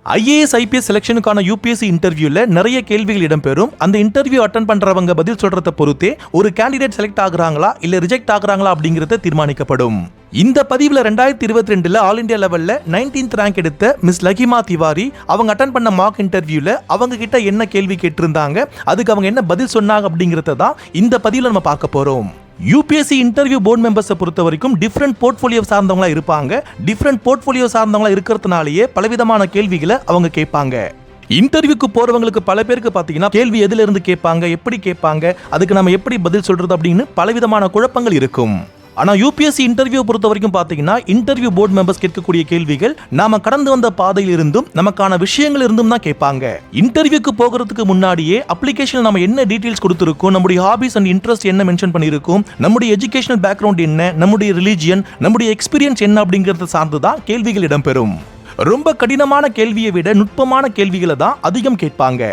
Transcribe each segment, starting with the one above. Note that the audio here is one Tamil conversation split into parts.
ஐஏஎஸ் ஐபிஎஸ் செலக்ஷனுக்கான யூபிஎஸ்சி இன்டர்வியூல நிறைய கேள்விகள் இடம்பெறும். அந்த இன்டர்வியூ அட்டன் பண்றவங்க பதில் சொல்றத பொறுத்தே ஒரு கேண்டிடேட் செலக்ட் ஆகுறாங்களா இல்ல ரிஜெக்ட் ஆகுறாங்களா அப்படிங்கறது தீர்மானிக்கப்படும். இந்த பதிவுல 2022 ஆல் இந்தியா லெவல்ல 19th ரேங்க் எடுத்த மிஸ் லகிமா திவாரி அவங்க அட்டன் பண்ண மார்க் இன்டர்வியூல அவங்க கிட்ட என்ன கேள்வி கேட்டிருந்தாங்க, அதுக்கு அவங்க என்ன பதில் சொன்னாங்க அப்படிங்கறத தான் இந்த பதிவுல நம்ம பார்க்க போறோம். யூபிஎஸ்சி இன்டர்வியூ போர்டு மெம்பர்ஸை பொறுத்த வரைக்கும் டிஃப்ரெண்ட் போர்ட்ஃபோலியோ சார்ந்தவங்களா இருப்பாங்க. டிஃப்ரெண்ட் போர்ட்ஃபோலியோ சார்ந்தவங்களா இருக்கிறதுனாலேயே பலவிதமான கேள்விகளை அவங்க கேட்பாங்க. இன்டர்வியூக்கு போறவங்களுக்கு பல பேருக்கு பாத்தீங்கன்னா கேள்வி எதுல இருந்து கேட்பாங்க, எப்படி கேட்பாங்க, அதுக்கு நம்ம எப்படி பதில் சொல்றது அப்படின்னு பலவிதமான குழப்பங்கள் இருக்கும். ஆனா யூபிஎஸ்சி இன்டர்வியூ பொறுத்த வரைக்கும் பாத்தீங்கன்னா இன்டர்வியூ போர்டு மெம்பர்ஸ் கேட்கக்கூடிய கேள்விகள் நாம கடந்து வந்த பாதையில் இருந்தும் நமக்கான விஷயங்கள் இருந்தும் தான் கேட்பாங்க. இன்டர்வியூக்கு போகிறதுக்கு முன்னாடியே அப்ளிகேஷன் நம்ம என்ன டீடைல்ஸ் கொடுத்திருக்கோம், நம்முடைய ஹாபிஸ் அண்ட் இன்ட்ரெஸ்ட் என்ன மென்ஷன் பண்ணிருக்கோம், நம்முடைய எஜுகேஷனல் பேக்ரவுண்ட் என்ன, நம்முடைய ரிலிஜியன், நம்முடைய எக்ஸ்பீரியன்ஸ் என்ன அப்படிங்கறத சார்ந்து தான் கேள்விகள் இடம்பெறும். ரொம்ப கடினமான கேள்வியை விட நுட்பமான கேள்விகளை தான் அதிகம் கேட்பாங்க.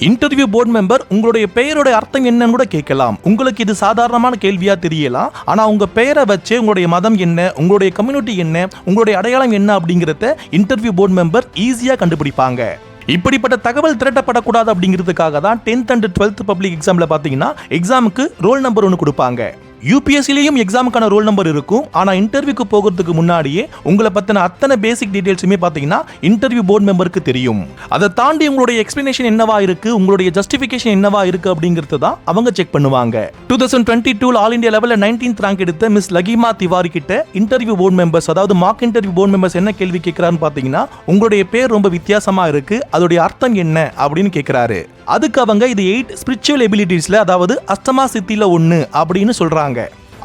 இன்டர்வியூ போர்டு மெம்பர் உங்களுடைய பெயரோட அர்த்தம் என்னன்னு கூட கேட்கலாம். உங்களுக்கு இது சாதாரணமான கேள்வியா தெரியலாம். ஆனா உங்க பெயரை வச்சு உங்களுடைய மதம் என்ன, உங்களுடைய கம்யூனிட்டி என்ன, உங்களுடைய அடையாளம் என்ன அப்படிங்கறத இன்டர்வியூ போர்டு மெம்பர் ஈஸியா கண்டுபிடிப்பாங்க. இப்படிப்பட்ட தகவல் திரட்டப்படக்கூடாது அப்படிங்கிறதுக்காக தான் 10th and 12th பப்ளிக் எக்ஸாம்ல பாத்தீங்கன்னா எக்ஸாமுக்கு ரோல் நம்பர் ஒன்று கொடுப்பாங்க. யூபிஎஸ்சிலையும் எக்ஸாமுக்கான ரோல் நம்பர் இருக்கும். ஆனா இன்டர்வியூக்கு போகிறதுக்கு முன்னாடியே உங்களை பத்தின அத்தனை பேசிக் டீடைல்ஸுமே பாத்தீங்கன்னா இன்டர்வியூ போர்டு மெம்பருக்கு தெரியும். அதை தாண்டி உங்களுடைய எக்ஸ்பிளனேஷன் என்னவா இருக்கு, உங்களுடைய ஜஸ்டிபிகேஷன் என்னவா இருக்கு அப்படிங்கிறது தான் அவங்க செக் பண்ணுவாங்க. 2022 ஆல் இந்தியா லெவல்ல 19th ரேங்க் எடுத்த மிஸ் லகிமா திவாரி கிட்ட இன்டர்வியூ போர்டு மெம்பர்ஸ், அதாவது மார்க் இன்டர்வியூ போர்டு மெம்பர்ஸ் என்ன கேள்வி கேட்கிறாருன்னு பாத்தீங்கன்னா உங்களுடைய பேர் ரொம்ப வித்தியாசமா இருக்கு, அதோடைய அர்த்தம் என்ன அப்படின்னு கேட்கிறாரு. அதுக்கு அவங்க இது 8 ஸ்பிரிச்சுவல் எபிலிட்டிஸ்ல, அதாவது அஷ்டமா சித்தில ஒன்னு அப்படின்னு சொல்றாங்க.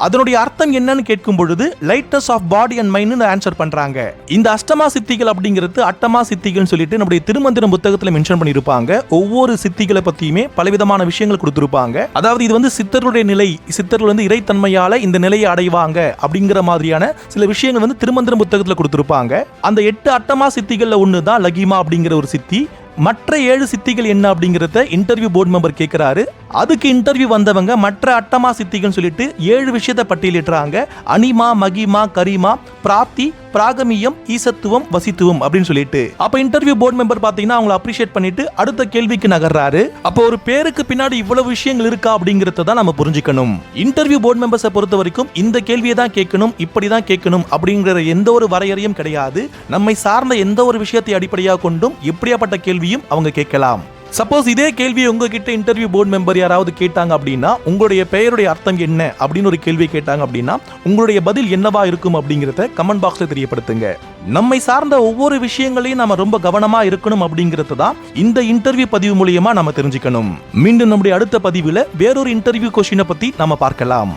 அதனுடைய அர்த்தம் என்னன்னு கேட்கும் பொழுது lightness of body and mind answer பண்றாங்க. இந்த அஷ்டமா சித்திகள் அப்படிங்கிறது அட்டமா சித்திகள் சொல்லிட்டு நம்முடைய திருமந்திரம் புத்தகத்துல மென்ஷன் பண்ணிருப்பாங்க. ஒவ்வொரு சித்திகளை பத்தியுமே பலவிதமான விஷயங்கள் கொடுத்திருப்பாங்க. அதாவது இது வந்து சித்தருடைய நிலை, சித்தர்கள் வந்து இறைத்தன்மையால இந்த நிலையை அடைவாங்க அப்படிங்கிற மாதிரியான சில விஷயங்கள் வந்து திருமந்திரம் புத்தகத்துல கொடுத்திருப்பாங்க. அந்த 8 அட்டமா சித்திகள்ல ஒண்ணு தான் லகிமா அப்படிங்கிற ஒரு சித்தி. மற்ற 7 சித்திகள் என்ன அப்படிங்கறத இன்டர்வியூ போர்டு மெம்பர் கேட்கிறாரு. அதுக்கு இன்டர்வியூ வந்தவங்க மற்ற அட்டமா சித்திகள் சொல்லிட்டு 7 விஷயத்தை பட்டியலிடுறாங்க. அனிமா, மகிமா, கரிமா, பிராப்தி, பிராகமியம், ஈசத்துவம், வசித்துவம் அப்படின்னு சொல்லிட்டு. அப்ப இன்டர்வியூ போர்டு மெம்பர் பாத்தீங்கன்னா அவங்களை அப்ரிஷியேட் பண்ணிட்டு அடுத்த கேள்விக்கு நகர்றாரு. அப்போ ஒரு பேருக்கு பின்னாடி இவ்வளவு விஷயங்கள் இருக்கா அப்படிங்கறத தான் நம்ம புரிஞ்சுக்கணும். இன்டர்வியூ போர்டு மெம்பர்ஸை பொறுத்த வரைக்கும் இந்த கேள்வியை தான் கேட்கணும், இப்படிதான் கேட்கணும் அப்படிங்கிற எந்த ஒரு வரையறையும் கிடையாது. நம்மை சார்ந்த எந்த ஒரு விஷயத்தை அடிப்படையாக கொண்டும் எப்படியாப்பட்ட கேள்வியும் அவங்க கேட்கலாம். சப்போஸ் இதே கேள்வியை உங்ககிட்ட இன்டர்வியூ போர்டு மெம்பர் யாராவது கேட்டாங்க அப்படின்னா உங்களுடைய பெயருடைய அர்த்தம் என்ன அப்படின்னு ஒரு கேள்வி கேட்டாங்க அப்படின்னா உங்களுடைய பதில் என்னவா இருக்கும் அப்படிங்கறத கமெண்ட் பாக்ஸ்ல தெரியப்படுத்துங்க. நம்மை சார்ந்த ஒவ்வொரு விஷயங்களையும் நம்ம ரொம்ப கவனமா இருக்கணும் அப்படிங்கிறது தான் இந்த இன்டர்வியூ பதிவு மூலியமா நம்ம தெரிஞ்சுக்கணும். மீண்டும் நம்முடைய அடுத்த பதிவுல வேறொரு இன்டர்வியூ கொஸ்டினை பத்தி நம்ம பார்க்கலாம்.